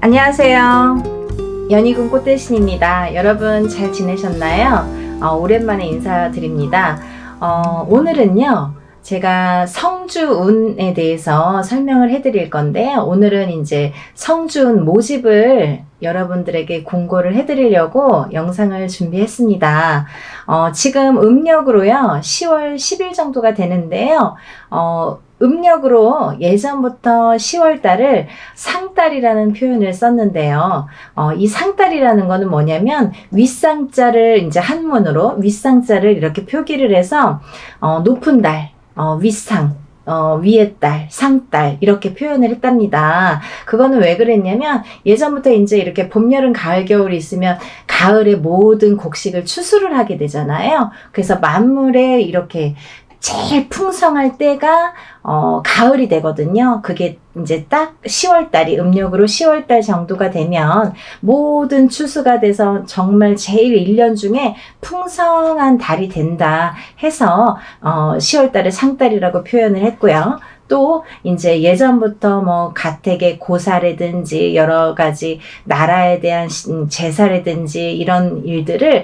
안녕하세요. 연희군 꽃대신입니다. 여러분 잘 지내셨나요? 오랜만에 인사드립니다. 오늘은요, 제가 성주운에 대해서 설명을 해드릴 건데요. 오늘은 이제 성주운 모집을 여러분들에게 공고를 해드리려고 영상을 준비했습니다. 지금 음력으로요, 10월 10일 정도가 되는데요. 음력으로 예전부터 10월달을 상달이라는 표현을 썼는데요. 이 상달이라는 거는 뭐냐면 윗상자를 이제 한문으로 윗상자를 이렇게 표기를 해서 높은 달, 윗상, 위의 달, 상달 이렇게 표현을 했답니다. 그거는 왜 그랬냐면 예전부터 이제 이렇게 봄, 여름, 가을, 겨울이 있으면 가을에 모든 곡식을 추수를 하게 되잖아요. 그래서 만물에 이렇게 제일 풍성할 때가 가을이 되거든요. 그게 이제 딱 10월달이 음력으로 10월달 정도가 되면 모든 추수가 돼서 정말 제일 1년 중에 풍성한 달이 된다 해서 10월달을 상달이라고 표현을 했고요. 또 이제 예전부터 뭐 가택의 고사라든지 여러 가지 나라에 대한 제사라든지 이런 일들을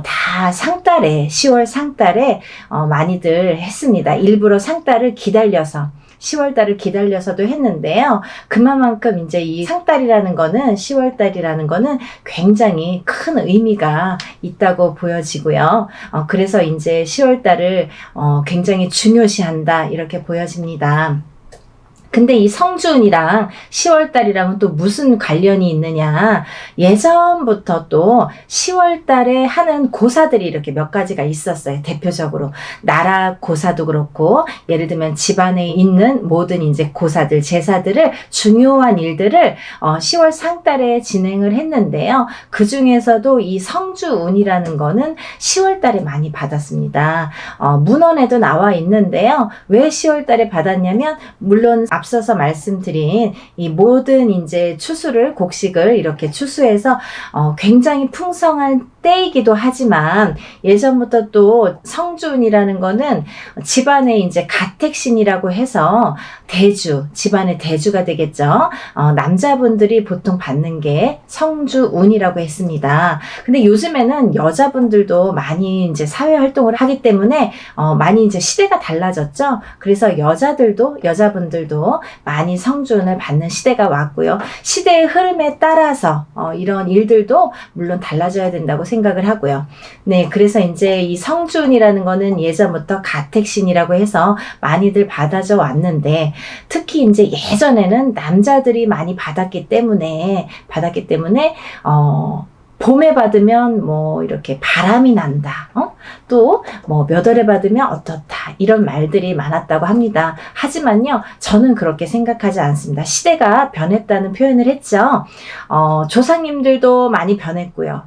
다 상달에 10월 상달에 많이들 했습니다. 일부러 상달을 기다려서 10월달을 기다려서도 했는데요. 그만큼 이제 이 상달이라는 거는 10월달이라는 거는 굉장히 큰 의미가 있다고 보여지고요. 그래서 이제 10월달을 굉장히 중요시한다 이렇게 보여집니다. 근데 이 성주운이랑 10월달이랑은 또 무슨 관련이 있느냐. 예전부터 또 10월달에 하는 고사들이 이렇게 몇 가지가 있었어요. 대표적으로 나라 고사도 그렇고 예를 들면 집안에 있는 모든 이제 고사들, 제사들을 중요한 일들을 10월 상달에 진행을 했는데요. 그 중에서도 이 성주운이라는 거는 10월달에 많이 받았습니다. 문헌에도 나와 있는데요. 왜 10월달에 받았냐면 물론 앞서서 말씀드린 이 모든 이제 추수를 곡식을 이렇게 추수해서 굉장히 풍성한 때이기도 하지만 예전부터 또 성주운이라는 거는 집안에 이제 가택신이라고 해서 대주, 집안의 대주가 되겠죠. 남자분들이 보통 받는 게 성주운이라고 했습니다. 근데 요즘에는 여자분들도 많이 이제 사회 활동을 하기 때문에 많이 이제 시대가 달라졌죠. 그래서 여자분들도 많이 성주운을 받는 시대가 왔고요. 시대의 흐름에 따라서 이런 일들도 물론 달라져야 된다고 생각을 하고요. 네, 그래서 이제 이 성주운이라는 거는 예전부터 가택신이라고 해서 많이들 받아져 왔는데 특히 이제 예전에는 남자들이 많이 받았기 때문에 봄에 받으면 뭐 이렇게 바람이 난다. 또 뭐 몇 월에 받으면 어떻다. 이런 말들이 많았다고 합니다. 하지만요, 저는 그렇게 생각하지 않습니다. 시대가 변했다는 표현을 했죠. 조상님들도 많이 변했고요.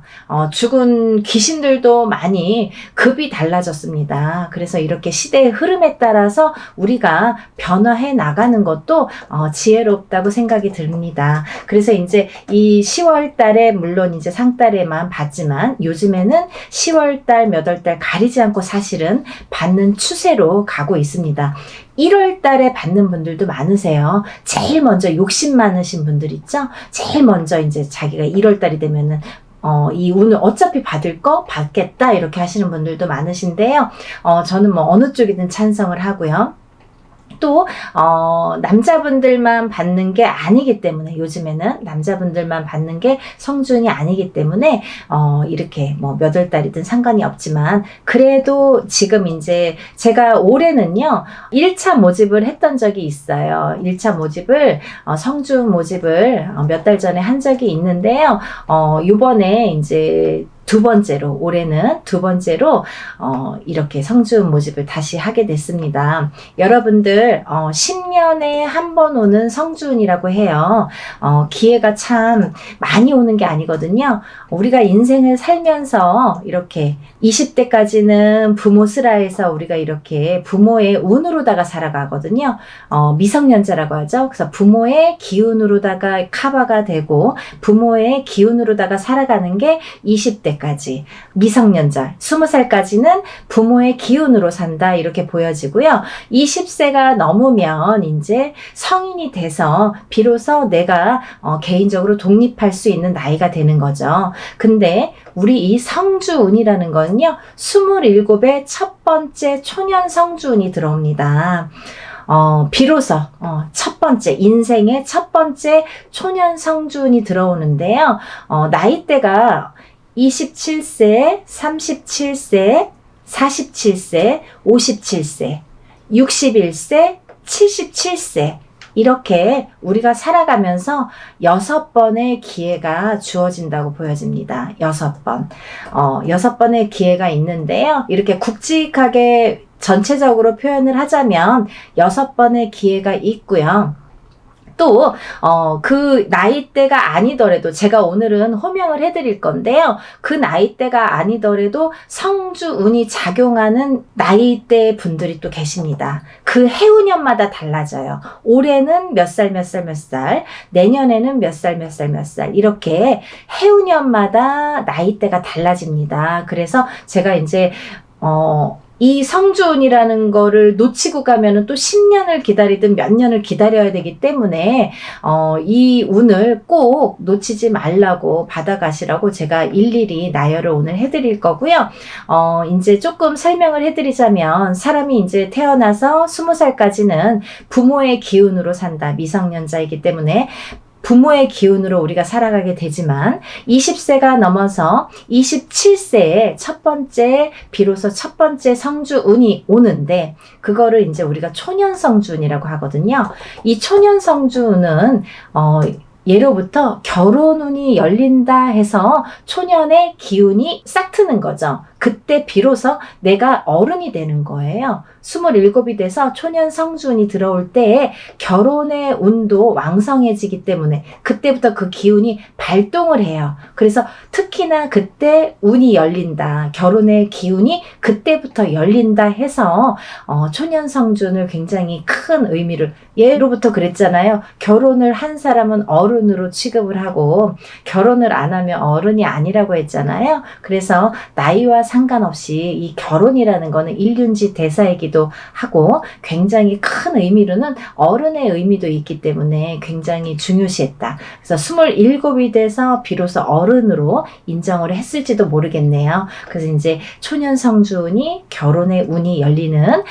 죽은 귀신들도 많이 급이 달라졌습니다. 그래서 이렇게 시대의 흐름에 따라서 우리가 변화해 나가는 것도 지혜롭다고 생각이 듭니다. 그래서 이제 이 10월 달에 물론 이제 상달에만 받지만 요즘에는 10월 달, 몇 월 달 가리지 않고 사실은 받는 추세로 가고 있습니다. 1월 달에 받는 분들도 많으세요. 제일 먼저 욕심 많으신 분들 있죠? 제일 먼저 이제 자기가 1월 달이 되면은 이 운을 어차피 받을 거 받겠다 이렇게 하시는 분들도 많으신데요. 저는 뭐 어느 쪽이든 찬성을 하고요. 또 남자분들만 받는 게 아니기 때문에 요즘에는 남자분들만 받는 게 성주운이 아니기 때문에 이렇게 뭐 몇 월 달이든 상관이 없지만 그래도 지금 이제 제가 올해는요 1차 모집을 했던 적이 있어요. 1차 모집을 성주운 모집을 몇 달 전에 한 적이 있는데요. 요번에 이제 올해는 두 번째로 이렇게 성주운 모집을 다시 하게 됐습니다. 여러분들 10년에 한 번 오는 성주운이라고 해요. 기회가 참 많이 오는 게 아니거든요. 우리가 인생을 살면서 이렇게 20대까지는 부모 슬하에서 우리가 이렇게 부모의 운으로다가 살아가거든요. 미성년자라고 하죠. 그래서 부모의 기운으로다가 커버가 되고 부모의 기운으로다가 살아가는 게 20대 20살까지 미성년자, 20살까지는 부모의 기운으로 산다 이렇게 보여지고요. 20세가 넘으면 이제 성인이 돼서 비로소 내가 개인적으로 독립할 수 있는 나이가 되는 거죠. 근데 우리 이 성주운이라는 거는요, 27의 첫 번째 초년 성주운이 들어옵니다. 비로소 첫 번째 인생의 첫 번째 초년 성주운이 들어오는데요. 나이대가 27세, 37세, 47세, 57세, 61세, 77세 이렇게 우리가 살아가면서 6번의 기회가 주어진다고 보여집니다. 6번. 6번의 기회가 있는데요. 이렇게 굵직하게 전체적으로 표현을 하자면 6번의 기회가 있고요. 또, 그 나이대가 아니더라도 제가 오늘은 호명을 해드릴 건데요. 그 나이대가 아니더라도 성주운이 작용하는 나이대 분들이 또 계십니다. 그 해운년마다 달라져요. 올해는 몇 살, 몇 살, 몇 살, 내년에는 몇 살, 몇 살, 몇 살, 이렇게 해운년마다 나이대가 달라집니다. 그래서 제가 이제, 이 성주운이라는 거를 놓치고 가면은 또 10년을 기다리든 몇 년을 기다려야 되기 때문에 이 운을 꼭 놓치지 말라고 받아가시라고 제가 일일이 나열을 오늘 해드릴 거고요. 이제 조금 설명을 해드리자면 사람이 이제 태어나서 20살까지는 부모의 기운으로 산다. 미성년자이기 때문에 부모의 기운으로 우리가 살아가게 되지만 20세가 넘어서 27세에 비로소 첫 번째 성주운이 오는데 그거를 이제 우리가 초년성주운이라고 하거든요. 이 초년성주운은 예로부터 결혼운이 열린다 해서 초년의 기운이 싹 트는 거죠. 그때 비로소 내가 어른이 되는 거예요. 27이 돼서 초년 성주운이 들어올 때에 결혼의 운도 왕성해지기 때문에 그때부터 그 기운이 발동을 해요. 그래서 특히나 그때 운이 열린다. 결혼의 기운이 그때부터 열린다 해서 초년 성주운을 굉장히 큰 의미를 예로부터 그랬잖아요. 결혼을 한 사람은 어른으로 취급을 하고 결혼을 안 하면 어른이 아니라고 했잖아요. 그래서 나이와 상관없이 이 결혼이라는 거는 일륜지 대사이기도 하고 굉장히 큰 의미로는 어른의 의미도 있기 때문에 굉장히 중요시했다. 그래서 27이 돼서 비로소 어른으로 인정을 했을지도 모르겠네요. 그래서 이제 초년 성주운이 결혼의 운이 열리는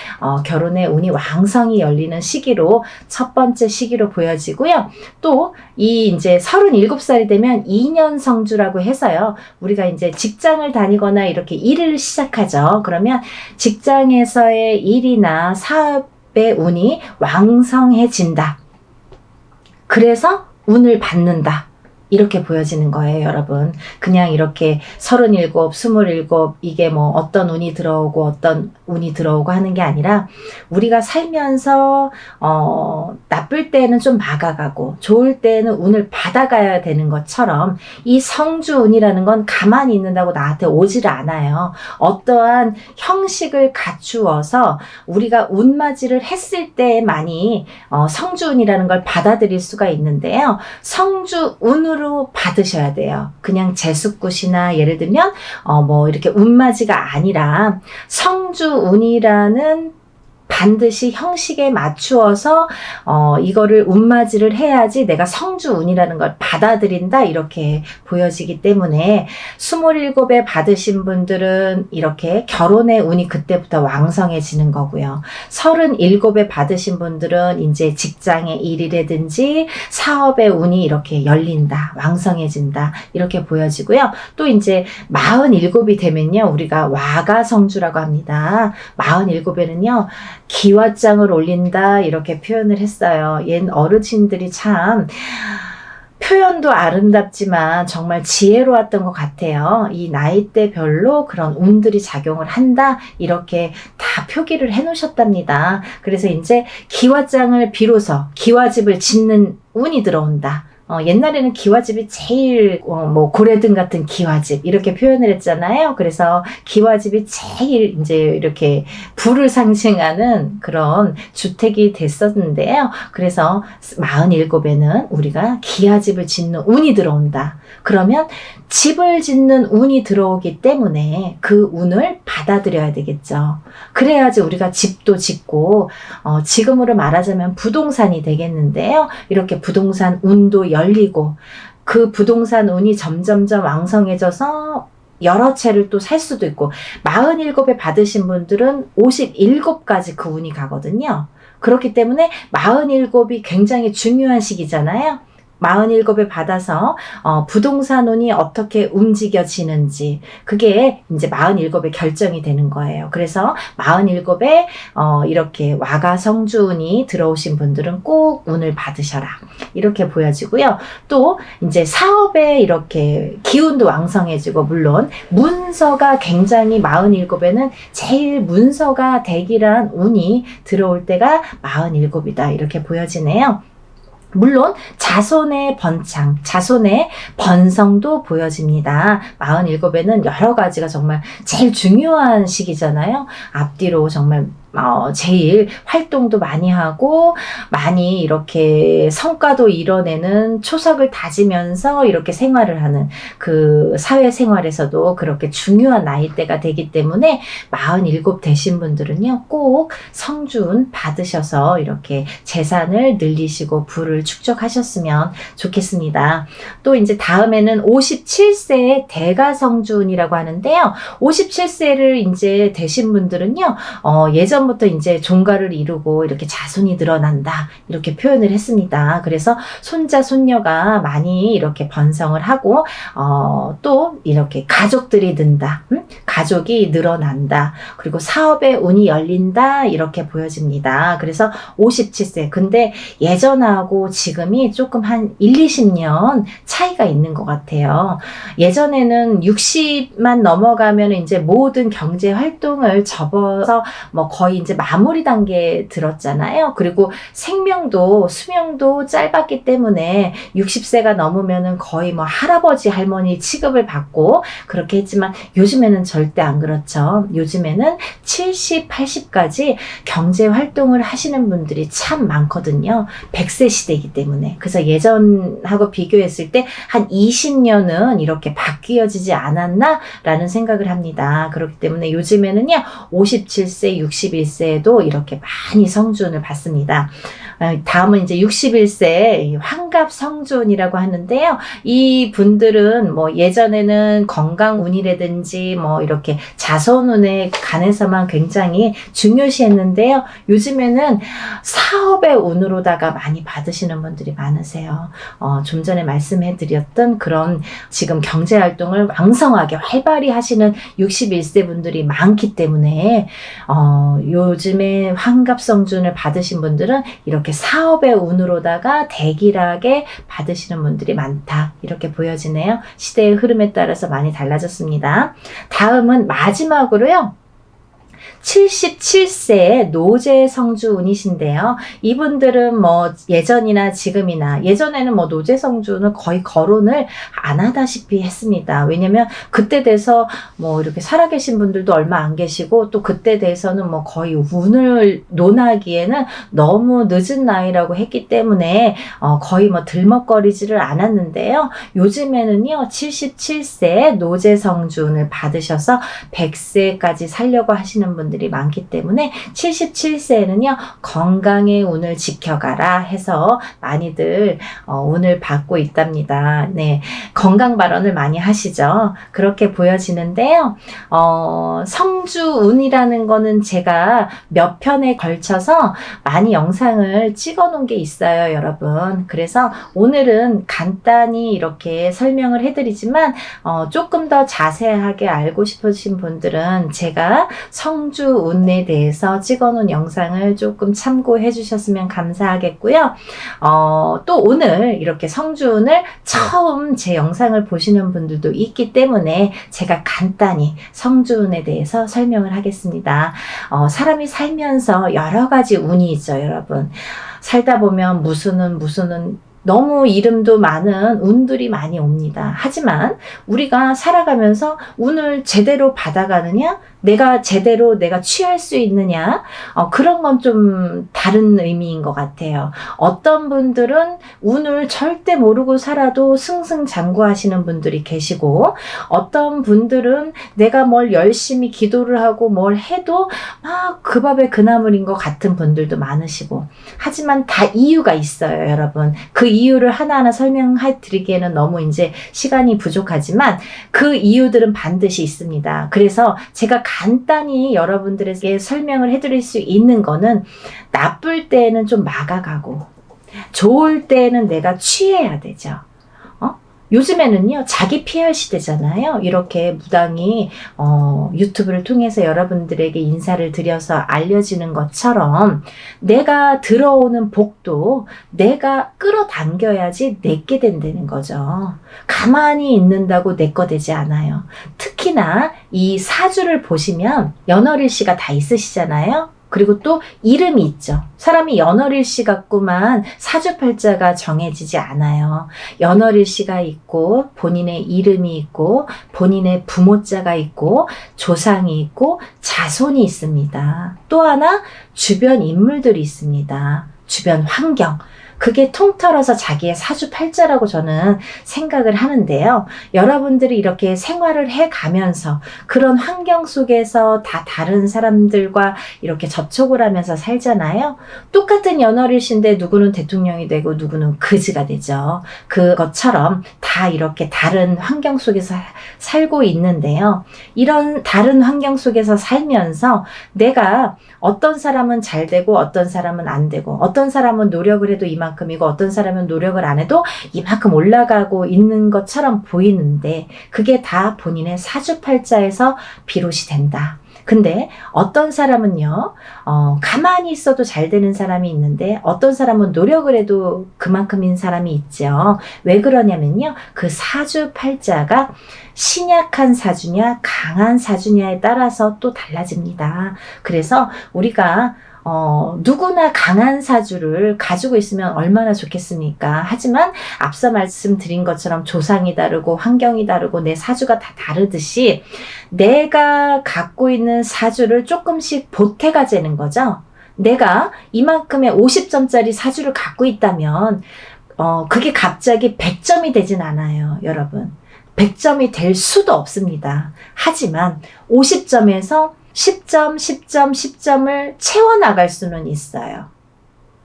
결혼의 운이 왕성히 열리는 시기로 첫 번째 시기로 보여지고요. 또 이 이제 37살이 되면 2년 성주라고 해서요. 우리가 이제 직장을 다니거나 이렇게 일을 시작하죠. 그러면 직장에서의 일이나 사업의 운이 왕성해진다. 그래서 운을 받는다. 이렇게 보여지는 거예요, 여러분. 그냥 이렇게 37, 27 이게 뭐 어떤 운이 들어오고 어떤 운이 들어오고 하는 게 아니라 우리가 살면서 나쁠 때는 좀 막아가고 좋을 때는 운을 받아가야 되는 것처럼 이 성주운이라는 건 가만히 있는다고 나한테 오지를 않아요. 어떠한 형식을 갖추어서 우리가 운맞이를 했을 때만이 성주운이라는 걸 받아들일 수가 있는데요. 성주운으로 받으셔야 돼요. 그냥 제숫굿이나 예를 들면 뭐 이렇게 운맞이가 아니라 성주운이라는 반드시 형식에 맞추어서 이거를 운맞이를 해야지 내가 성주운이라는 걸 받아들인다 이렇게 보여지기 때문에 27에 받으신 분들은 이렇게 결혼의 운이 그때부터 왕성해지는 거고요. 37에 받으신 분들은 이제 직장의 일이라든지 사업의 운이 이렇게 열린다, 왕성해진다 이렇게 보여지고요. 또 이제 47이 되면요. 우리가 와가성주라고 합니다. 47에는요. 기와장을 올린다 이렇게 표현을 했어요. 옛 어르신들이 참 표현도 아름답지만 정말 지혜로웠던 것 같아요. 이 나이대별로 그런 운들이 작용을 한다 이렇게 다 표기를 해 놓으셨답니다. 그래서 이제 기와장을 비로소 기와집을 짓는 운이 들어온다. 옛날에는 기와집이 제일 뭐 고래등 같은 기와집 이렇게 표현을 했잖아요. 그래서 기와집이 제일 이제 이렇게 부를 상징하는 그런 주택이 됐었는데요. 그래서 47에는 우리가 기와집을 짓는 운이 들어온다. 그러면 집을 짓는 운이 들어오기 때문에 그 운을 받아들여야 되겠죠. 그래야지 우리가 집도 짓고 지금으로 말하자면 부동산이 되겠는데요. 이렇게 부동산 운도 열리고 그 부동산 운이 점점점 왕성해져서 여러 채를 또 살 수도 있고 47에 받으신 분들은 57까지 그 운이 가거든요. 그렇기 때문에 47이 굉장히 중요한 시기잖아요. 47에 받아서 부동산 운이 어떻게 움직여지는지 그게 이제 47에 결정이 되는 거예요. 그래서 47에 이렇게 와가성주운이 들어오신 분들은 꼭 운을 받으셔라. 이렇게 보여지고요. 또 이제 사업에 이렇게 기운도 왕성해지고 물론 문서가 굉장히 47에는 제일 문서가 대기란 운이 들어올 때가 47이다. 이렇게 보여지네요. 물론 자손의 번창, 자손의 번성도 보여집니다. 47에는 여러 가지가 정말 제일 중요한 시기잖아요. 앞뒤로 정말 제일 활동도 많이 하고 많이 이렇게 성과도 이뤄내는 초석을 다지면서 이렇게 생활을 하는 그 사회생활에서도 그렇게 중요한 나이대가 되기 때문에 47 되신 분들은요 꼭 성주운 받으셔서 이렇게 재산을 늘리시고 부를 축적하셨으면 좋겠습니다. 또 이제 다음에는 57세의 대가성주운이라고 하는데요. 57세를 이제 되신 분들은요 예전부터 이제 종가를 이루고 이렇게 자손이 늘어난다 이렇게 표현을 했습니다. 그래서 손자 손녀가 많이 이렇게 번성을 하고 또 이렇게 가족들이 는다, 가족이 늘어난다, 그리고 사업의 운이 열린다 이렇게 보여집니다. 그래서 57세 근데 예전하고 지금이 조금 한 20년 차이가 있는 것 같아요. 예전에는 60만 넘어가면 이제 모든 경제 활동을 접어서 뭐 거의 이제 마무리 단계에 들었잖아요. 그리고 생명도 수명도 짧았기 때문에 60세가 넘으면은 거의 뭐 할아버지 할머니 취급을 받고 그렇게 했지만 요즘에는 절대 안 그렇죠. 요즘에는 70, 80까지 경제 활동을 하시는 분들이 참 많거든요. 100세 시대이기 때문에. 그래서 예전하고 비교했을 때 한 20년은 이렇게 바뀌어지지 않았나 라는 생각을 합니다. 그렇기 때문에 요즘에는요 57세, 61세에도 이렇게 많이 성주운을 받습니다. 다음은 이제 61세 환갑 성주운이라고 하는데요. 이 분들은 뭐 예전에는 건강운이라든지 뭐 이렇게 자손운에 관해서만 굉장히 중요시했는데요. 요즘에는 사업의 운으로다가 많이 받으시는 분들이 많으세요. 좀 전에 말씀해드렸던 그런 지금 경제활동을 왕성하게 활발히 하시는 61세 분들이 많기 때문에 요즘에 환갑성주운을 받으신 분들은 이렇게 사업의 운으로다가 대길하게 받으시는 분들이 많다 이렇게 보여지네요. 시대의 흐름에 따라서 많이 달라졌습니다. 다음은 마지막으로요 77세의 노재성주운이신데요. 이분들은 뭐 예전이나 지금이나 예전에는 뭐 노재성주운을 거의 거론을 안 하다시피 했습니다. 왜냐면 그때 돼서 뭐 이렇게 살아계신 분들도 얼마 안 계시고 또 그때 돼서는 뭐 거의 운을 논하기에는 너무 늦은 나이라고 했기 때문에 거의 뭐 들먹거리지를 않았는데요. 요즘에는요 77세 노재성주운을 받으셔서 100세까지 살려고 하시는 분들이 많기 때문에 77세에는요 건강의 운을 지켜가라 해서 많이들 운을 받고 있답니다. 네, 건강 발언을 많이 하시죠. 그렇게 보여지는데요. 성주운이라는 거는 제가 몇 편에 걸쳐서 많이 영상을 찍어 놓은 게 있어요, 여러분. 그래서 오늘은 간단히 이렇게 설명을 해드리지만 조금 더 자세하게 알고 싶으신 분들은 제가 성주운에 대해서 찍어놓은 영상을 조금 참고해 주셨으면 감사하겠고요. 또 오늘 이렇게 성주운을 처음 제 영상을 보시는 분들도 있기 때문에 제가 간단히 성주운에 대해서 설명을 하겠습니다. 사람이 살면서 여러 가지 운이 있죠, 여러분. 살다 보면 무슨 운 너무 이름도 많은 운들이 많이 옵니다. 하지만 우리가 살아가면서 운을 제대로 받아가느냐, 내가 제대로 내가 취할 수 있느냐, 그런 건 좀 다른 의미인 것 같아요. 어떤 분들은 운을 절대 모르고 살아도 승승장구하시는 분들이 계시고, 어떤 분들은 내가 뭘 열심히 기도를 하고 뭘 해도 막 그 밥에 그 나물인 것 같은 분들도 많으시고, 하지만 다 이유가 있어요, 여러분. 그 이유를 하나하나 설명해 드리기에는 너무 이제 시간이 부족하지만 그 이유들은 반드시 있습니다. 그래서 제가 간단히 여러분들에게 설명을 해드릴 수 있는 거는, 나쁠 때에는 좀 막아가고 좋을 때에는 내가 취해야 되죠. 요즘에는요, 자기 PR 시대잖아요. 이렇게 무당이 유튜브를 통해서 여러분들에게 인사를 드려서 알려지는 것처럼 내가 들어오는 복도 내가 끌어당겨야지 내게 된다는 거죠. 가만히 있는다고 내 거 되지 않아요. 특히나 이 사주를 보시면 연월일시가 다 있으시잖아요. 그리고 또 이름이 있죠. 사람이 연월일시 같구만 사주팔자가 정해지지 않아요. 연월일시가 있고 본인의 이름이 있고 본인의 부모자가 있고 조상이 있고 자손이 있습니다. 또 하나 주변 인물들이 있습니다. 주변 환경. 그게 통틀어서 자기의 사주팔자라고 저는 생각을 하는데요. 여러분들이 이렇게 생활을 해가면서 그런 환경 속에서 다 다른 사람들과 이렇게 접촉을 하면서 살잖아요. 똑같은 연월일시인데 누구는 대통령이 되고 누구는 그지가 되죠. 그것처럼 다 이렇게 다른 환경 속에서 살고 있는데요. 이런 다른 환경 속에서 살면서 내가 어떤 사람은 잘 되고 어떤 사람은 안 되고, 어떤 사람은 노력을 해도 이만큼이고 어떤 사람은 노력을 안 해도 이만큼 올라가고 있는 것처럼 보이는데, 그게 다 본인의 사주팔자에서 비롯이 된다. 근데 어떤 사람은요, 가만히 있어도 잘 되는 사람이 있는데 어떤 사람은 노력을 해도 그만큼인 사람이 있죠. 왜 그러냐면요, 그 사주팔자가 신약한 사주냐 강한 사주냐에 따라서 또 달라집니다. 그래서 우리가 누구나 강한 사주를 가지고 있으면 얼마나 좋겠습니까? 하지만 앞서 말씀드린 것처럼 조상이 다르고 환경이 다르고 내 사주가 다 다르듯이 내가 갖고 있는 사주를 조금씩 보태가자는 거죠. 내가 이만큼의 50점짜리 사주를 갖고 있다면 그게 갑자기 100점이 되진 않아요, 여러분. 100점이 될 수도 없습니다. 하지만 50점에서 10점, 10점, 10점을 채워나갈 수는 있어요.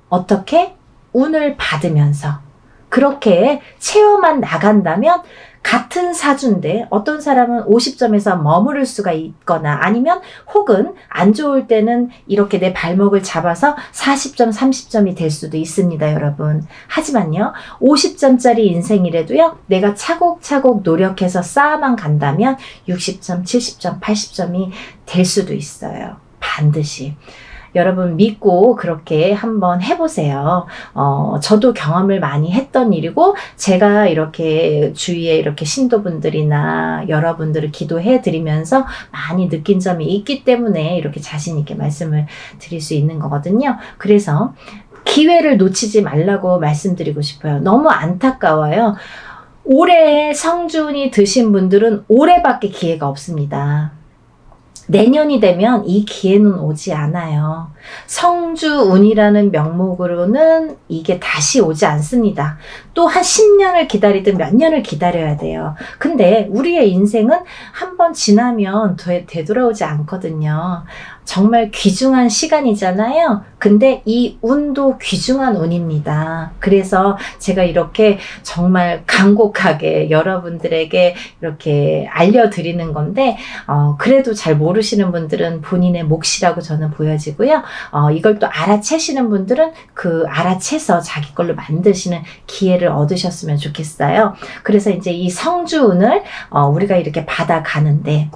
어떻게? 운을 받으면서. 그렇게 채워만 나간다면 같은 사주인데 어떤 사람은 50점에서 머무를 수가 있거나, 아니면 혹은 안 좋을 때는 이렇게 내 발목을 잡아서 40점, 30점이 될 수도 있습니다, 여러분. 하지만요, 50점짜리 인생이라도요, 내가 차곡차곡 노력해서 쌓아만 간다면 60점, 70점, 80점이 될 수도 있어요. 반드시. 여러분 믿고 그렇게 한번 해보세요. 저도 경험을 많이 했던 일이고, 제가 이렇게 주위에 이렇게 신도분들이나 여러분들을 기도해 드리면서 많이 느낀 점이 있기 때문에 이렇게 자신 있게 말씀을 드릴 수 있는 거거든요. 그래서 기회를 놓치지 말라고 말씀드리고 싶어요. 너무 안타까워요. 올해 성준이 드신 분들은 올해밖에 기회가 없습니다. 내년이 되면 이 기회는 오지 않아요. 성주운이라는 명목으로는 이게 다시 오지 않습니다. 또 한 10년을 기다리든 몇 년을 기다려야 돼요. 근데 우리의 인생은 한번 지나면 되돌아오지 않거든요. 정말 귀중한 시간이잖아요. 근데 이 운도 귀중한 운입니다. 그래서 제가 이렇게 정말 간곡하게 여러분들에게 이렇게 알려드리는 건데, 그래도 잘 모르시는 분들은 본인의 몫이라고 저는 보여지고요. 이걸 또 알아채시는 분들은 그 알아채서 자기 걸로 만드시는 기회를 얻으셨으면 좋겠어요. 그래서 이제 이 성주운을 우리가 이렇게 받아가는데,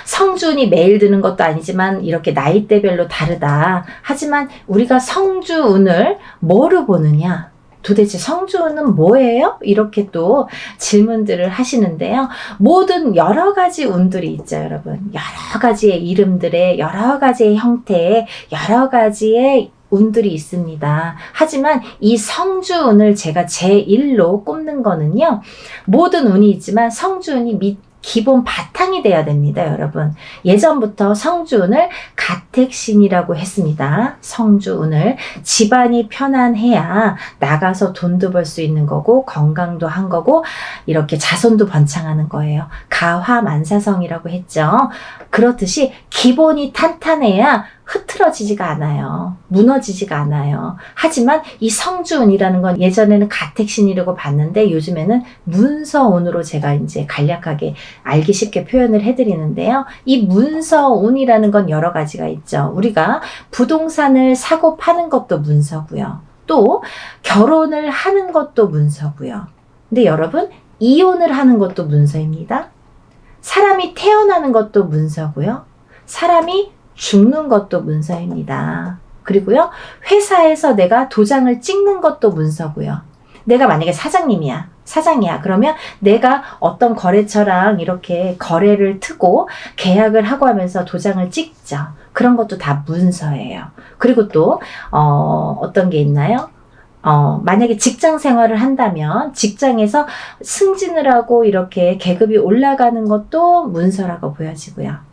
성주운이 매일 드는 것도 아니지만 이렇게 나이대별로 다르다. 하지만 우리가 성주운을 뭐로 보느냐? 도대체 성주운은 뭐예요? 이렇게 또 질문들을 하시는데요. 모든 여러 가지 운들이 있죠, 여러분. 여러 가지의 이름들의 여러 가지의 형태의 여러 가지의 운들이 있습니다. 하지만 이 성주운을 제가 제1로 꼽는 거는요. 모든 운이 있지만 성주운이 기본 바탕이 돼야 됩니다, 여러분. 예전부터 성주운을 가택신이라고 했습니다. 성주운을 집안이 편안해야 나가서 돈도 벌 수 있는 거고 건강도 한 거고 이렇게 자손도 번창하는 거예요. 가화만사성이라고 했죠. 그렇듯이 기본이 탄탄해야 흐트러지지가 않아요. 무너지지가 않아요. 하지만 이 성주운이라는 건 예전에는 가택신이라고 봤는데 요즘에는 문서운으로 제가 이제 간략하게 알기 쉽게 표현을 해드리는데요. 이 문서운이라는 건 여러 가지가 있죠. 우리가 부동산을 사고 파는 것도 문서고요. 또 결혼을 하는 것도 문서고요. 근데 여러분, 이혼을 하는 것도 문서입니다. 사람이 태어나는 것도 문서고요. 사람이 죽는 것도 문서입니다. 그리고요, 회사에서 내가 도장을 찍는 것도 문서고요. 내가 만약에 사장이야. 그러면 내가 어떤 거래처랑 이렇게 거래를 트고 계약을 하고 하면서 도장을 찍죠. 그런 것도 다 문서예요. 그리고 또 어떤 게 있나요? 만약에 직장 생활을 한다면 직장에서 승진을 하고 이렇게 계급이 올라가는 것도 문서라고 보여지고요.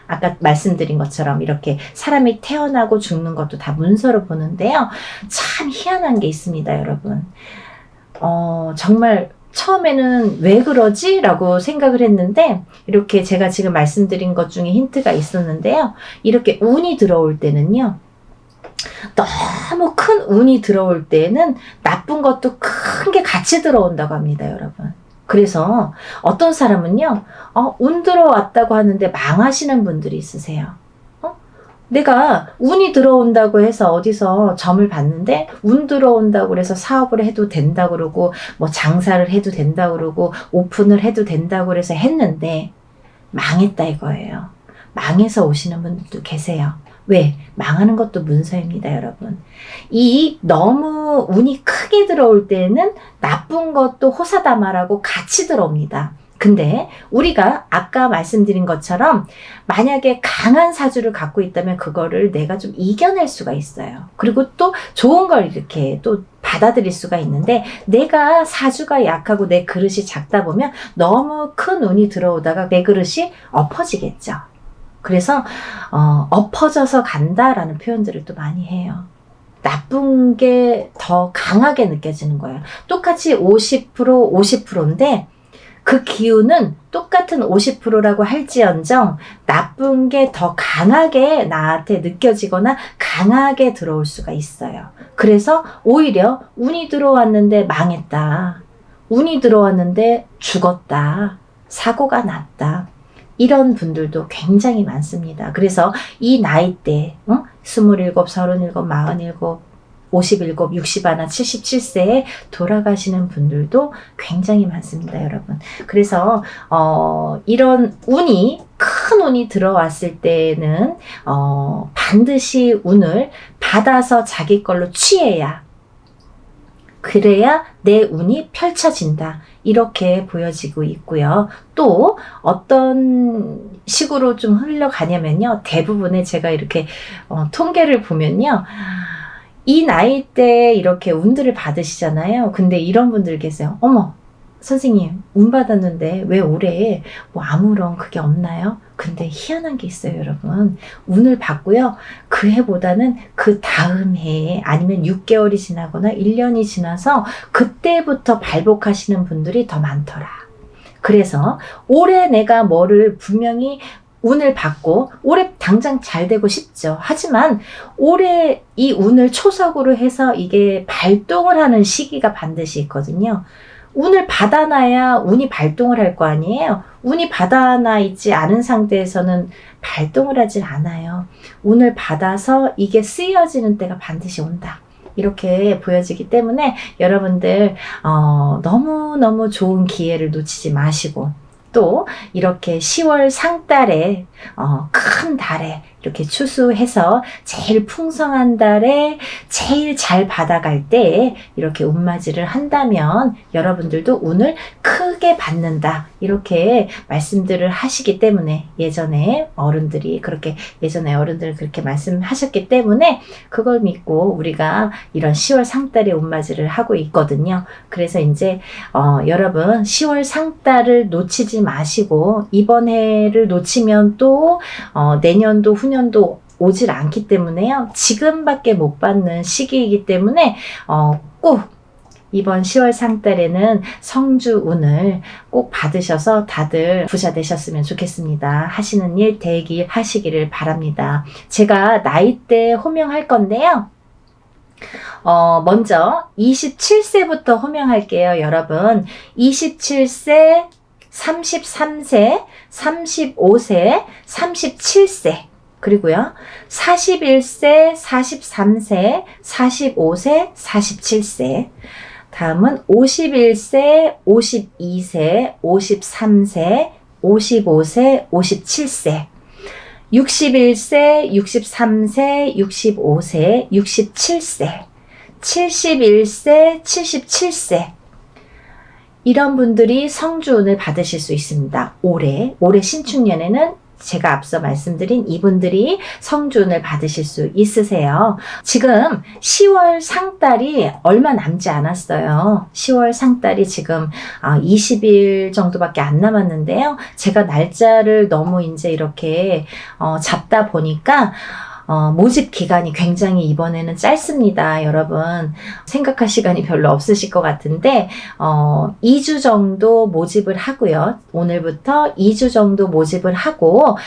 아까 말씀드린 것처럼 이렇게 사람이 태어나고 죽는 것도 다 문서로 보는데요. 참 희한한 게 있습니다, 여러분. 정말 처음에는 왜 그러지? 라고 생각을 했는데 이렇게 제가 지금 말씀드린 것 중에 힌트가 있었는데요. 이렇게 운이 들어올 때는요. 너무 큰 운이 들어올 때는 나쁜 것도 큰 게 같이 들어온다고 합니다, 여러분. 그래서 어떤 사람은요, 운 들어왔다고 하는데 망하시는 분들이 있으세요. 내가 운이 들어온다고 해서 어디서 점을 봤는데 운 들어온다고 해서 사업을 해도 된다고 그러고 뭐 장사를 해도 된다고 그러고 오픈을 해도 된다고 그래서 했는데 망했다 이거예요. 망해서 오시는 분들도 계세요. 왜? 망하는 것도 문서입니다, 여러분. 이 너무 운이 크게 들어올 때는 나쁜 것도 호사다마라고 같이 들어옵니다. 근데 우리가 아까 말씀드린 것처럼 만약에 강한 사주를 갖고 있다면 그거를 내가 좀 이겨낼 수가 있어요. 그리고 또 좋은 걸 이렇게 또 받아들일 수가 있는데 내가 사주가 약하고 내 그릇이 작다 보면 너무 큰 운이 들어오다가 내 그릇이 엎어지겠죠. 그래서 엎어져서 간다라는 표현들을 또 많이 해요. 나쁜 게 더 강하게 느껴지는 거예요. 똑같이 50%, 50%인데 그 기운은 똑같은 50%라고 할지언정 나쁜 게 더 강하게 나한테 느껴지거나 강하게 들어올 수가 있어요. 그래서 오히려 운이 들어왔는데 망했다. 운이 들어왔는데 죽었다. 사고가 났다. 이런 분들도 굉장히 많습니다. 그래서 이 나이대 27, 37, 47, 57, 61, 77세에 돌아가시는 분들도 굉장히 많습니다, 여러분. 그래서 이런 큰 운이 들어왔을 때는 반드시 운을 받아서 자기 걸로 취해야 그래야 내 운이 펼쳐진다. 이렇게 보여지고 있고요. 또 어떤 식으로 좀 흘러가냐면요. 대부분의 제가 이렇게 통계를 보면요. 이 나이 때 이렇게 운들을 받으시잖아요. 근데 이런 분들 계세요. 어머, 선생님, 운 받았는데 왜 올해 뭐 아무런 그게 없나요? 근데 희한한 게 있어요, 여러분. 운을 받고요. 그 해보다는 그 다음 해에 아니면 6개월이 지나거나 1년이 지나서 그때부터 발복하시는 분들이 더 많더라. 그래서 올해 내가 뭐를 분명히 운을 받고 올해 당장 잘 되고 싶죠. 하지만 올해 이 운을 초석으로 해서 이게 발동을 하는 시기가 반드시 있거든요. 운을 받아놔야 운이 발동을 할 거 아니에요. 운이 받아놔 있지 않은 상태에서는 발동을 하질 않아요. 운을 받아서 이게 쓰여지는 때가 반드시 온다. 이렇게 보여지기 때문에 여러분들 너무너무 좋은 기회를 놓치지 마시고 또 이렇게 10월 상달에 큰 달에 이렇게 추수해서 제일 풍성한 달에 제일 잘 받아갈 때에 이렇게 운맞이를 한다면 여러분들도 운을 크게 받는다. 이렇게 말씀들을 하시기 때문에 예전에 어른들이 그렇게 말씀하셨기 때문에 그걸 믿고 우리가 이런 10월 상달에 운맞이를 하고 있거든요. 그래서 이제 여러분 10월 상달을 놓치지 마시고 이번 해를 놓치면 또 내년도 후년도 오질 않기 때문에요. 지금밖에 못 받는 시기이기 때문에 꼭 이번 10월 상달에는 성주 운을 꼭 받으셔서 다들 부자 되셨으면 좋겠습니다. 하시는 일 대기하시기를 바랍니다. 제가 나이대 호명할 건데요. 먼저 27세부터 호명할게요. 여러분 27세, 33세, 35세, 37세 그리고요 41세, 43세, 45세, 47세 다음은 51세, 52세, 53세, 55세, 57세 61세, 63세, 65세, 67세 71세, 77세 이런 분들이 성주운을 받으실 수 있습니다. 올해 신축년에는 제가 앞서 말씀드린 이분들이 성주운을 받으실 수 있으세요. 지금 10월 상달이 얼마 남지 않았어요. 10월 상달이 지금 20일 정도밖에 안 남았는데요. 제가 날짜를 너무 이제 이렇게 잡다 보니까 모집 기간이 굉장히 이번에는 짧습니다. 여러분 생각할 시간이 별로 없으실 것 같은데 2주 정도 모집을 하고요. 오늘부터 2주 정도 모집을 하고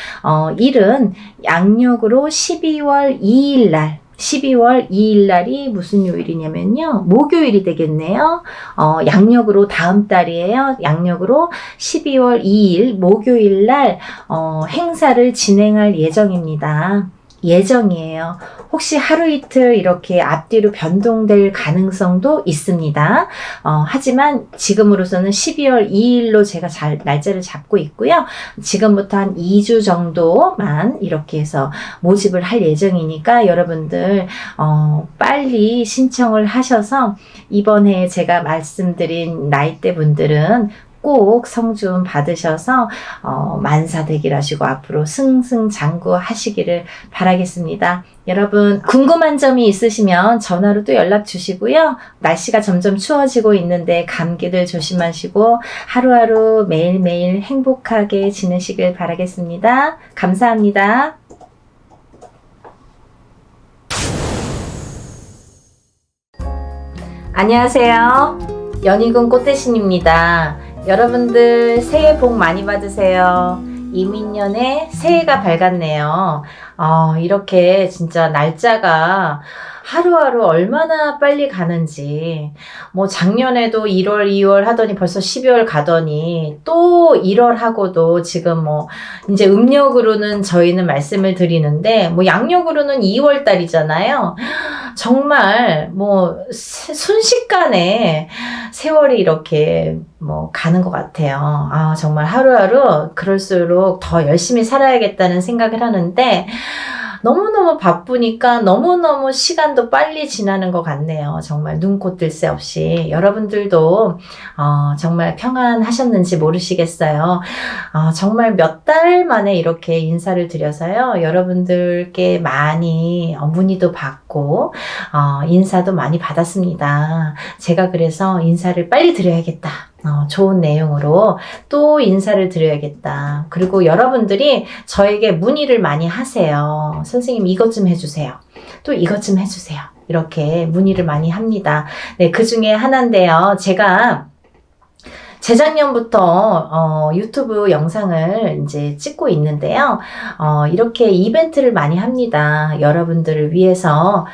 일은 양력으로 12월 2일 날 12월 2일 날이 무슨 요일이냐면요. 목요일이 되겠네요. 양력으로 다음 달이에요. 양력으로 12월 2일 목요일 날 행사를 진행할 예정입니다. 예정이에요. 혹시 하루 이틀 이렇게 앞뒤로 변동될 가능성도 있습니다. 하지만 지금으로서는 12월 2일로 제가 날짜를 잡고 있고요. 지금부터 한 2주 정도만 이렇게 해서 모집을 할 예정이니까 여러분들 빨리 신청을 하셔서 이번 해에 제가 말씀드린 나이대 분들은 꼭 성주운 받으셔서 만사대길 하시고 앞으로 승승장구 하시기를 바라겠습니다. 여러분 궁금한 점이 있으시면 전화로 또 연락 주시고요. 날씨가 점점 추워지고 있는데 감기들 조심하시고 하루하루 매일매일 행복하게 지내시길 바라겠습니다. 감사합니다. 안녕하세요. 연희군 꽃대신입니다. 여러분들 새해 복 많이 받으세요. 이민년에 새해가 밝았네요. 이렇게 진짜 날짜가 하루하루 얼마나 빨리 가는지 뭐 작년에도 1월 2월 하더니 벌써 12월 가더니 또 1월 하고도 지금 뭐 이제 음력으로는 저희는 말씀을 드리는데 뭐 양력으로는 2월 달이잖아요. 정말 뭐 순식간에 세월이 이렇게 뭐 가는 것 같아요. 정말 하루하루 그럴수록 더 열심히 살아야겠다는 생각을 하는데 너무너무 바쁘니까 너무너무 시간도 빨리 지나는 것 같네요. 정말 눈코 뜰 새 없이. 여러분들도 정말 평안하셨는지 모르시겠어요. 정말 몇 달 만에 이렇게 인사를 드려서요. 여러분들께 많이 문의도 받고 인사도 많이 받았습니다. 제가 그래서 인사를 빨리 드려야겠다. 좋은 내용으로 또 인사를 드려야겠다. 그리고 여러분들이 저에게 문의를 많이 하세요. 선생님 이것 좀 해주세요. 또 이것 좀 해주세요. 이렇게 문의를 많이 합니다. 네, 그 중에 하나인데요. 제가 재작년부터 유튜브 영상을 이제 찍고 있는데요. 이렇게 이벤트를 많이 합니다. 여러분들을 위해서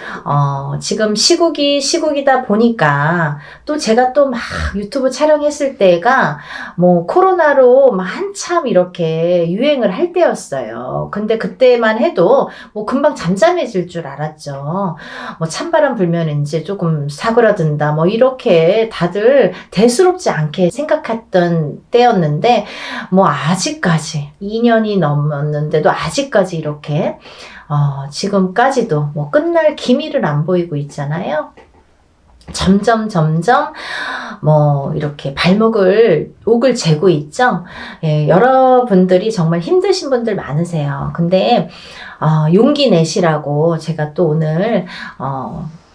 지금 시국이다 보니까 또 제가 또 막 유튜브 촬영했을 때가 뭐 코로나로 한참 이렇게 유행을 할 때였어요. 근데 그때만 해도 뭐 금방 잠잠해질 줄 알았죠. 뭐 찬바람 불면 이제 조금 사그라든다 뭐 이렇게 다들 대수롭지 않게 생각 생각했던 때였는데 뭐 아직까지 2년이 넘었는데도 아직까지 이렇게 지금까지도 뭐 끝날 기미를 안 보이고 있잖아요. 점점 뭐 이렇게 옥을 재고 있죠. 예, 여러분들이 정말 힘드신 분들 많으세요. 근데 용기 내시라고 제가 또 오늘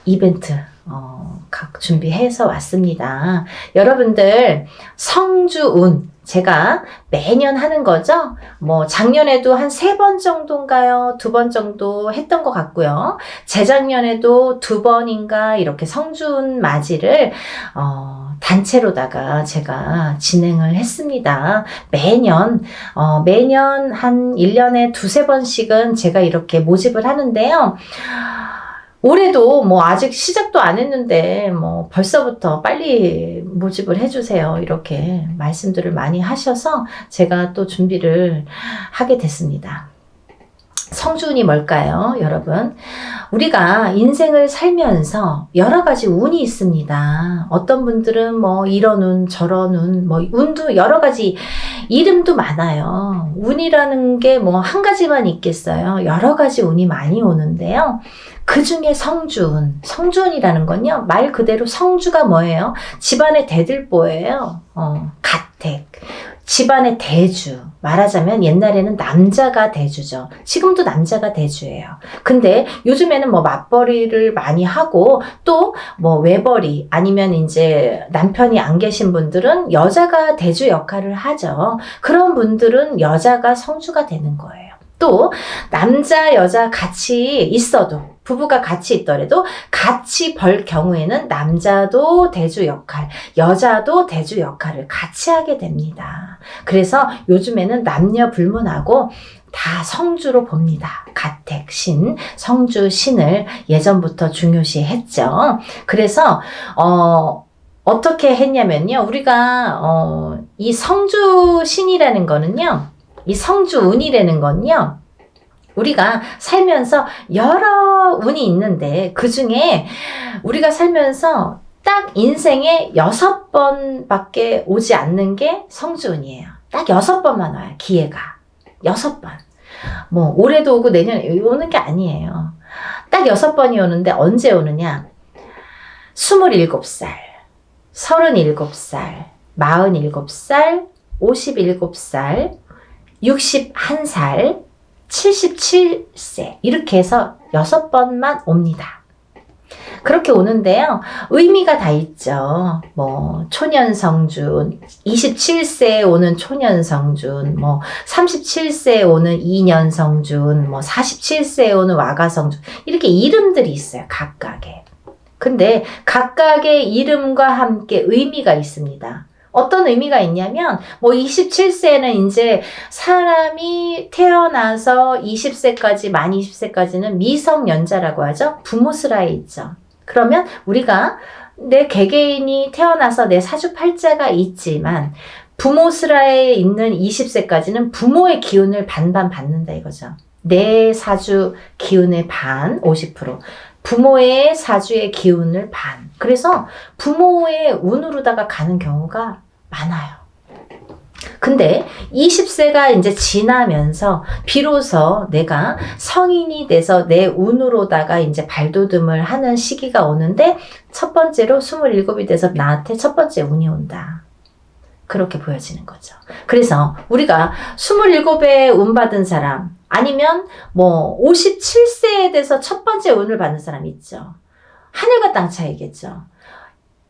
이벤트 각 준비해서 왔습니다. 여러분들 성주운 제가 매년 하는 거죠. 뭐 작년에도 한 3번 정도인가요? 2번 정도 했던 것 같고요. 재작년에도 2번인가 이렇게 성주운 맞이를 단체로다가 제가 진행을 했습니다. 매년 한 1년에 2-3번씩은 제가 이렇게 모집을 하는데요. 올해도 뭐 아직 시작도 안 했는데 뭐 벌써부터 빨리 모집을 해주세요. 이렇게 말씀들을 많이 하셔서 제가 또 준비를 하게 됐습니다. 성주운이 뭘까요, 여러분? 우리가 인생을 살면서 여러 가지 운이 있습니다. 어떤 분들은 뭐 이런 운, 저런 운, 뭐 운도 여러 가지 이름도 많아요. 운이라는 게 뭐 한 가지만 있겠어요. 여러 가지 운이 많이 오는데요. 그 중에 성주운, 성주운이라는 건요, 말 그대로 성주가 뭐예요? 집안의 대들보예요. 가택. 집안의 대주. 말하자면 옛날에는 남자가 대주죠. 지금도 남자가 대주예요. 근데 요즘에는 뭐 맞벌이를 많이 하고 또 뭐 외벌이 아니면 이제 남편이 안 계신 분들은 여자가 대주 역할을 하죠. 그런 분들은 여자가 성주가 되는 거예요. 또 남자 여자 같이 있어도 부부가 같이 있더라도 같이 벌 경우에는 남자도 대주 역할, 여자도 대주 역할을 같이 하게 됩니다. 그래서 요즘에는 남녀 불문하고 다 성주로 봅니다. 가택, 신, 성주, 신을 예전부터 중요시 했죠. 그래서 어떻게 했냐면요. 우리가 이 성주 신이라는 거는요. 이 성주운이라는 건요. 우리가 살면서 여러 운이 있는데 그 중에 우리가 살면서 딱 인생에 6번밖에 오지 않는 게 성주운이에요. 딱 6번만 와요. 기회가. 6번. 뭐 올해도 오고 내년에 오는 게 아니에요. 딱 6번이 오는데 언제 오느냐? 27살, 37살, 47살, 57살, 61살, 77세 이렇게 해서 6번만 옵니다. 그렇게 오는데요. 의미가 다 있죠. 뭐 초년성준, 27세에 오는 초년성준, 뭐 37세에 오는 이년성준, 뭐 47세에 오는 와가성준 이렇게 이름들이 있어요. 각각의. 근데 각각의 이름과 함께 의미가 있습니다. 어떤 의미가 있냐면 뭐 27세는 이제 사람이 태어나서 20세까지 만 20세까지는 미성년자라고 하죠. 부모스라에 있죠. 그러면 우리가 내 개개인이 태어나서 내 사주팔자가 있지만 부모스라에 있는 20세까지는 부모의 기운을 반반 받는다 이거죠. 내 사주 기운의 반 50%. 부모의 사주의 기운을 반. 그래서 부모의 운으로다가 가는 경우가 많아요. 근데 20세가 이제 지나면서 비로소 내가 성인이 돼서 내 운으로다가 이제 발돋움을 하는 시기가 오는데 첫 번째로 27이 돼서 나한테 첫 번째 운이 온다. 그렇게 보여지는 거죠. 그래서 우리가 27에 운 받은 사람 아니면 뭐 57세에 돼서 첫 번째 운을 받는 사람 있죠. 하늘과 땅 차이겠죠.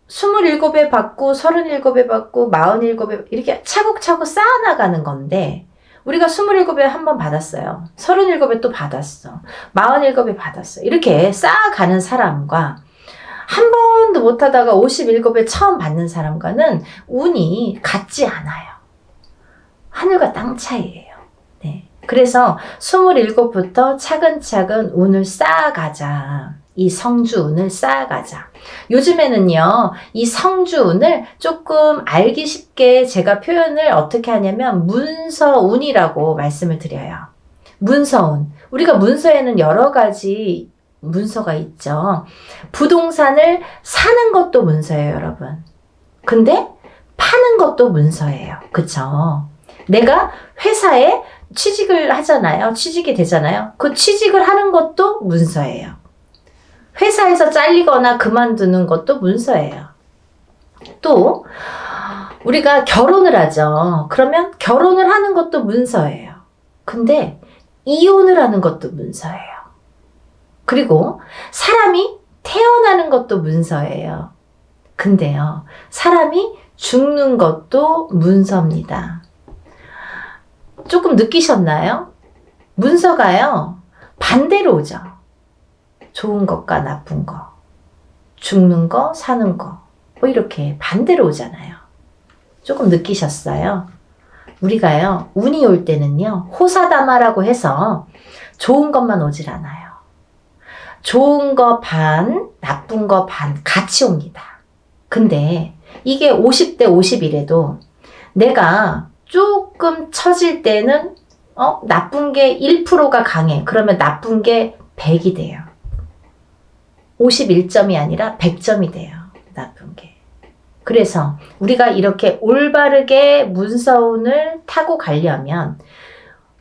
27에 받고 37에 받고 47에 이렇게 차곡차곡 쌓아나가는 건데 우리가 27에 한 번 받았어요. 37에 또 받았어. 47에 받았어. 이렇게 쌓아가는 사람과 한 번도 못하다가 57에 처음 받는 사람과는 운이 같지 않아요. 하늘과 땅 차이예요. 네. 그래서 27부터 차근차근 운을 쌓아가자. 이 성주운을 쌓아가자. 요즘에는요, 이 성주운을 조금 알기 쉽게 제가 표현을 어떻게 하냐면 문서운이라고 말씀을 드려요. 문서운. 우리가 문서에는 여러 가지 문서가 있죠. 부동산을 사는 것도 문서예요, 여러분. 근데 파는 것도 것도 문서예요. 그쵸? 내가 회사에 취직을 하잖아요. 취직이 되잖아요. 그 취직을 하는 것도 문서예요. 회사에서 잘리거나 그만두는 것도 문서예요. 또 우리가 결혼을 하죠. 그러면 결혼을 하는 것도 문서예요. 근데 이혼을 하는 것도 문서예요. 그리고 사람이 태어나는 것도 문서예요. 근데요, 사람이 죽는 것도 문서입니다. 조금 느끼셨나요? 문서가요, 반대로 오죠. 좋은 것과 나쁜 거, 죽는 거, 사는 거, 뭐 이렇게 반대로 오잖아요. 조금 느끼셨어요? 우리가요, 운이 올 때는요, 호사다마라고 해서 좋은 것만 오질 않아요. 좋은 거 반, 나쁜 거 반 같이 옵니다. 근데 이게 50대 50이래도 내가 조금 처질 때는 나쁜 게 1%가 강해. 그러면 나쁜 게 100이 돼요. 51점이 아니라 100점이 돼요. 나쁜 게. 그래서 우리가 이렇게 올바르게 문서운을 타고 가려면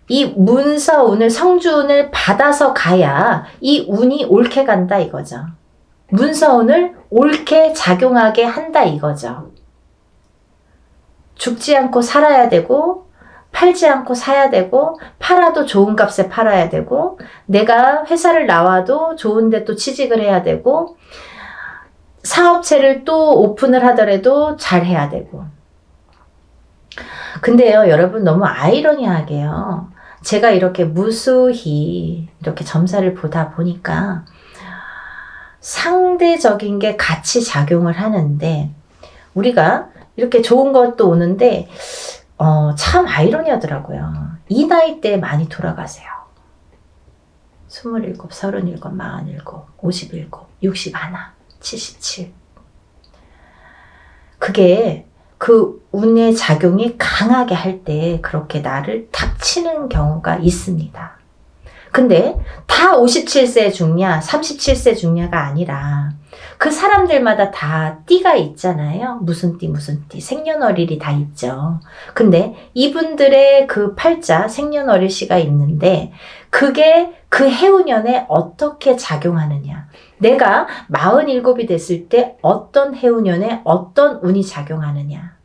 이 문서운을, 성주운을 받아서 가야 이 운이 옳게 간다 이거죠. 문서운을 옳게 작용하게 한다 이거죠. 죽지 않고 살아야 되고, 팔지 않고 사야 되고, 팔아도 좋은 값에 팔아야 되고, 내가 회사를 나와도 좋은 데 또 취직을 해야 되고, 사업체를 또 오픈을 하더라도 잘 해야 되고. 근데요, 여러분 너무 아이러니하게요. 제가 이렇게 무수히 이렇게 점사를 보다 보니까 상대적인 게 같이 작용을 하는데, 우리가 이렇게 좋은 것도 오는데 참 아이러니하더라고요. 이 나이 때 많이 돌아가세요. 27, 37, 47, 57, 61, 77. 그게 그 운의 작용이 강하게 할 때 그렇게 나를 탁 치는 경우가 있습니다. 근데 다 57세 죽냐, 37세 죽냐가 아니라 그 사람들마다 다 띠가 있잖아요. 무슨 띠, 무슨 띠, 생년월일이 다 있죠. 근데 이분들의 그 팔자, 생년월일시가 있는데 그게 그 해운년에 어떻게 작용하느냐. 내가 47이 됐을 때 어떤 해운년에 어떤 운이 작용하느냐.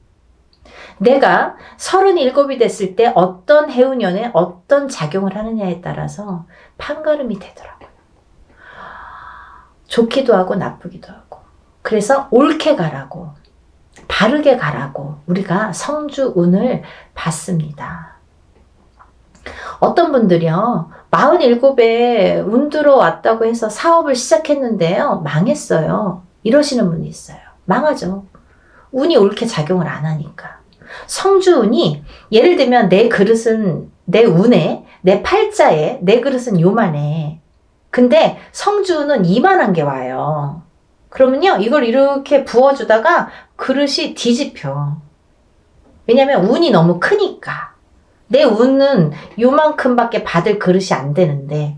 내가 37이 됐을 때 어떤 해운년에 어떤 작용을 하느냐에 따라서 판가름이 되더라고요. 좋기도 하고 나쁘기도 하고. 그래서 옳게 가라고, 바르게 가라고 우리가 성주운을 받습니다. 어떤 분들이요, 47에 운 들어왔다고 해서 사업을 시작했는데요, 망했어요. 이러시는 분이 있어요. 망하죠. 운이 옳게 작용을 안 하니까. 성주운이, 예를 들면 내 그릇은, 내 운에, 내 팔자에 내 그릇은 요만해. 근데 성주운은 이만한 게 와요. 그러면요, 이걸 이렇게 부어주다가 그릇이 뒤집혀. 왜냐면 운이 너무 크니까. 내 운은 요만큼밖에 받을 그릇이 안 되는데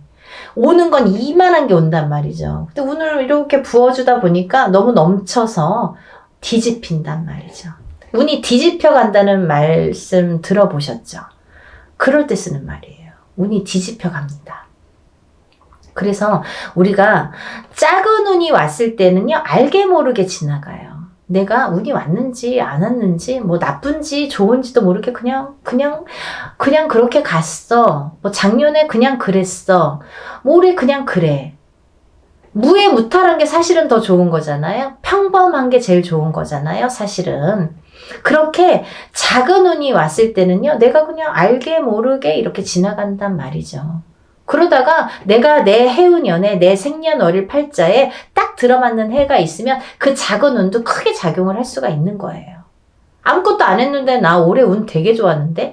오는 건 이만한 게 온단 말이죠. 근데 운을 이렇게 부어주다 보니까 너무 넘쳐서 뒤집힌단 말이죠. 운이 뒤집혀 간다는 말씀 들어보셨죠? 그럴 때 쓰는 말이에요. 운이 뒤집혀 갑니다. 그래서 우리가 작은 운이 왔을 때는요, 알게 모르게 지나가요. 내가 운이 왔는지 안 왔는지, 뭐 나쁜지 좋은지도 모르게 그냥 그렇게 갔어. 뭐 작년에 그냥 그랬어. 뭐 올해 그냥 그래. 무해무탈한 게 사실은 더 좋은 거잖아요. 평범한 게 제일 좋은 거잖아요, 사실은. 그렇게 작은 운이 왔을 때는요, 내가 그냥 알게 모르게 이렇게 지나간단 말이죠. 그러다가 내가 내 해운년에, 내 생년월일 팔자에 딱 들어맞는 해가 있으면 그 작은 운도 크게 작용을 할 수가 있는 거예요. 아무것도 안 했는데 나 올해 운 되게 좋았는데,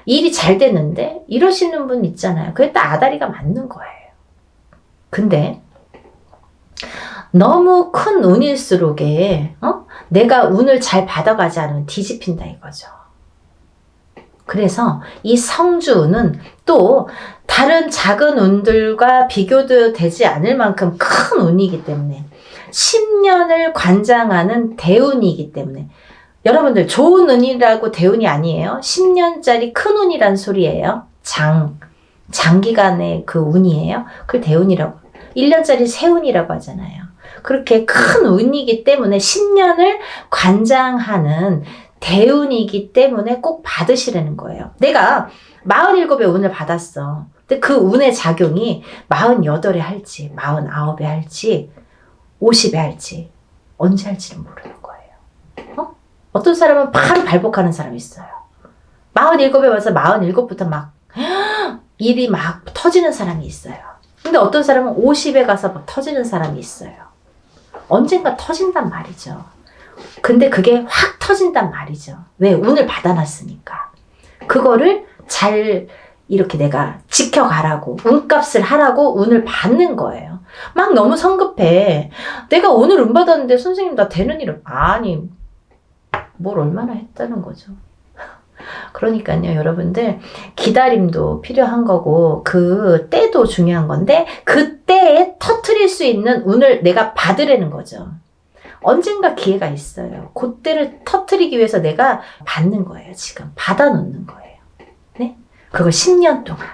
일이 잘 됐는데, 이러시는 분 있잖아요. 그게 딱 아다리가 맞는 거예요. 근데 너무 큰 운일수록에 내가 운을 잘 받아가지 않으면 뒤집힌다 이거죠. 그래서 이 성주운은 또 다른 작은 운들과 비교도 되지 않을 만큼 큰 운이기 때문에 10년을 관장하는 대운이기 때문에, 여러분들 좋은 운이라고 대운이 아니에요. 10년짜리 큰 운이란 소리예요. 장기간의 그 운이에요. 그걸 대운이라고. 1년짜리 새 운이라고 하잖아요. 그렇게 큰 운이기 때문에 10년을 관장하는 대운이기 때문에 꼭 받으시라는 거예요. 내가 47의 운을 받았어. 근데 그 운의 작용이 48에 할지, 49에 할지, 50에 할지, 언제 할지는 모르는 거예요. 어떤 사람은 바로 발복하는 사람이 있어요. 47에 와서 47부터 막 일이 막 터지는 사람이 있어요. 근데 어떤 사람은 50에 가서 막 터지는 사람이 있어요. 언젠가 터진단 말이죠. 근데 그게 확 터진단 말이죠. 왜? 운을 받아놨으니까. 그거를 잘 이렇게 내가 지켜가라고, 운값을 하라고 운을 받는 거예요. 막 너무 성급해. 내가 오늘 운 받았는데 선생님 나 되는 일은 아니 뭘 얼마나 했다는 거죠. 그러니까요, 여러분들 기다림도 필요한 거고 그 때도 중요한 건데 그 때에 터트릴 수 있는 운을 내가 받으라는 거죠. 언젠가 기회가 있어요. 그때를 터트리기 위해서 내가 받는 거예요. 지금 받아놓는 거예요. 네? 그걸 10년 동안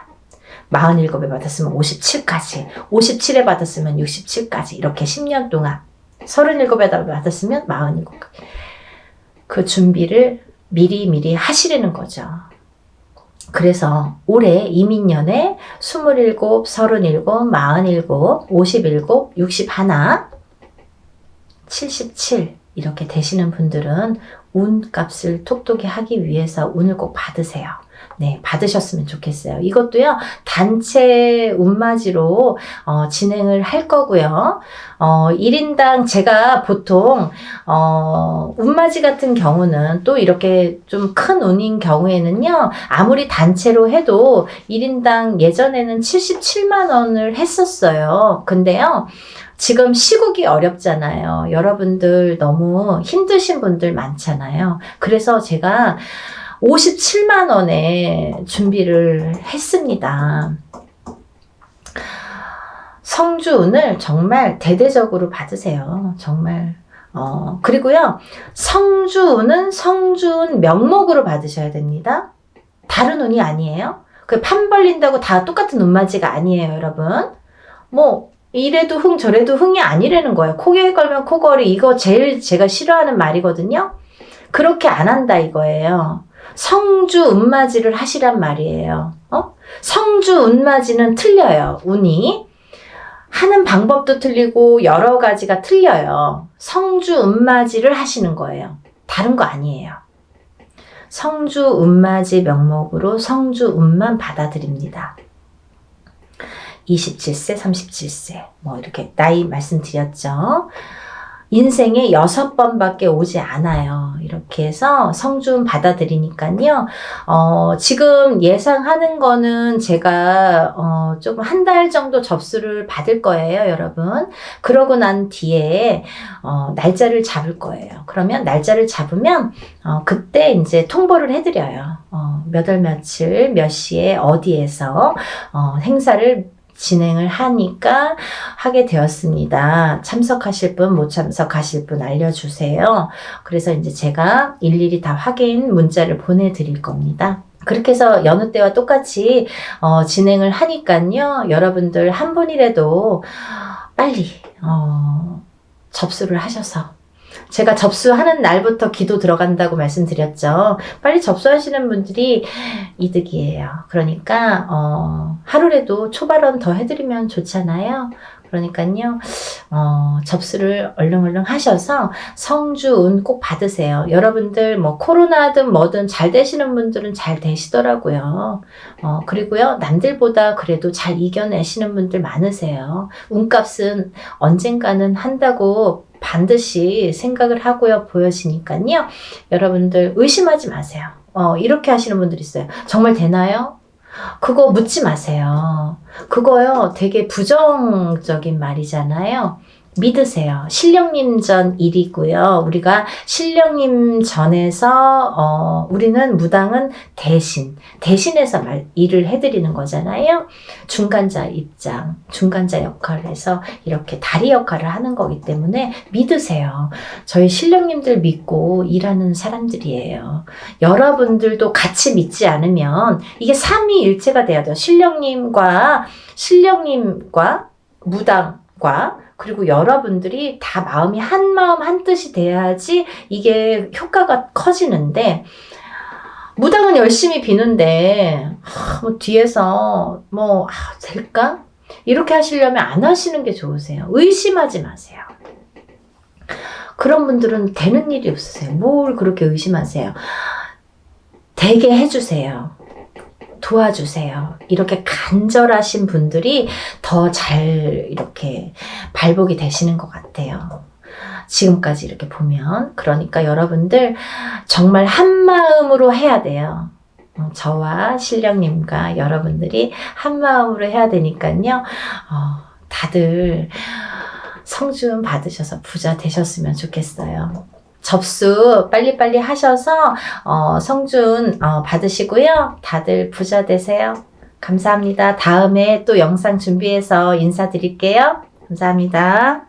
47에 받았으면 57까지, 57에 받았으면 67까지 이렇게 10년 동안 37에 받았으면 47까지 그 준비를 미리 하시려는 거죠. 그래서 올해 이민년에 27, 37, 47, 57, 61, 77 이렇게 되시는 분들은 운값을 톡톡히 하기 위해서 운을 꼭 받으세요. 네, 받으셨으면 좋겠어요. 이것도요, 단체 운맞이로 진행을 할 거고요. 1인당 제가 보통 운맞이 같은 경우는 또 이렇게 좀 큰 운인 경우에는요, 아무리 단체로 해도 1인당 예전에는 77만 원을 했었어요. 근데요, 지금 시국이 어렵잖아요. 여러분들 너무 힘드신 분들 많잖아요. 그래서 제가 57만 원에 준비를 했습니다. 성주운을 정말 대대적으로 받으세요. 정말. 그리고요, 성주운은 성주운 명목으로 받으셔야 됩니다. 다른 운이 아니에요. 그 판 벌린다고 다 똑같은 운맞이가 아니에요, 여러분. 뭐, 이래도 흥, 저래도 흥이 아니라는 거예요. 코에 걸면 코걸이, 이거 제일 제가 싫어하는 말이거든요. 그렇게 안 한다 이거예요. 성주 운맞이를 하시란 말이에요. 성주 운맞이는 틀려요. 운이. 하는 방법도 틀리고 여러 가지가 틀려요. 성주 운맞이를 하시는 거예요. 다른 거 아니에요. 성주 운맞이 명목으로 성주 운만 받아들입니다. 27세, 37세 뭐 이렇게 나이 말씀드렸죠. 인생에 6번밖에 오지 않아요. 이렇게 해서 성준 받아들이니까요. 지금 예상하는 거는 제가 조금 한 달 정도 접수를 받을 거예요, 여러분. 그러고 난 뒤에 날짜를 잡을 거예요. 그러면 날짜를 잡으면 그때 이제 통보를 해드려요. 몇 월 며칠 몇 시에 어디에서 행사를 진행을 하니까 하게 되었습니다. 참석하실 분, 못 참석하실 분 알려주세요. 그래서 이제 제가 일일이 다 확인 문자를 보내드릴 겁니다. 그렇게 해서 여느 때와 똑같이 진행을 하니까요. 여러분들 한 분이라도 빨리 접수를 하셔서 제가 접수하는 날부터 기도 들어간다고 말씀드렸죠. 빨리 접수하시는 분들이 이득이에요. 그러니까 하루라도 초발언 더 해드리면 좋잖아요. 그러니까요. 접수를 얼른 하셔서 성주운 꼭 받으세요. 여러분들 뭐 코로나든 뭐든 잘 되시는 분들은 잘 되시더라고요. 그리고요. 남들보다 그래도 잘 이겨내시는 분들 많으세요. 운값은 언젠가는 한다고 반드시 생각을 하고요. 보여지니까요. 여러분들 의심하지 마세요. 이렇게 하시는 분들 있어요. 정말 되나요? 그거 묻지 마세요. 그거요 되게 부정적인 말이잖아요. 믿으세요. 신령님 전 일이고요. 우리가 신령님 전에서 우리는 무당은 대신해서 일을 해드리는 거잖아요. 중간자 입장, 중간자 역할을 해서 이렇게 다리 역할을 하는 거기 때문에 믿으세요. 저희 신령님들 믿고 일하는 사람들이에요. 여러분들도 같이 믿지 않으면 이게 삼위일체가 돼야 돼요. 신령님과 무당과 그리고 여러분들이 다 마음이 한 마음 한 뜻이 돼야지 이게 효과가 커지는데, 무당은 열심히 비는데 뭐 뒤에서 될까? 이렇게 하시려면 안 하시는 게 좋으세요. 의심하지 마세요. 그런 분들은 되는 일이 없으세요. 뭘 그렇게 의심하세요. 되게 해주세요. 도와주세요. 이렇게 간절하신 분들이 더 잘 이렇게 발복이 되시는 것 같아요. 지금까지 이렇게 보면. 그러니까 여러분들 정말 한 마음으로 해야 돼요. 저와 신령님과 여러분들이 한 마음으로 해야 되니까요. 다들 성준 받으셔서 부자 되셨으면 좋겠어요. 접수 빨리빨리 하셔서 성준 받으시고요. 다들 부자 되세요. 감사합니다. 다음에 또 영상 준비해서 인사드릴게요. 감사합니다.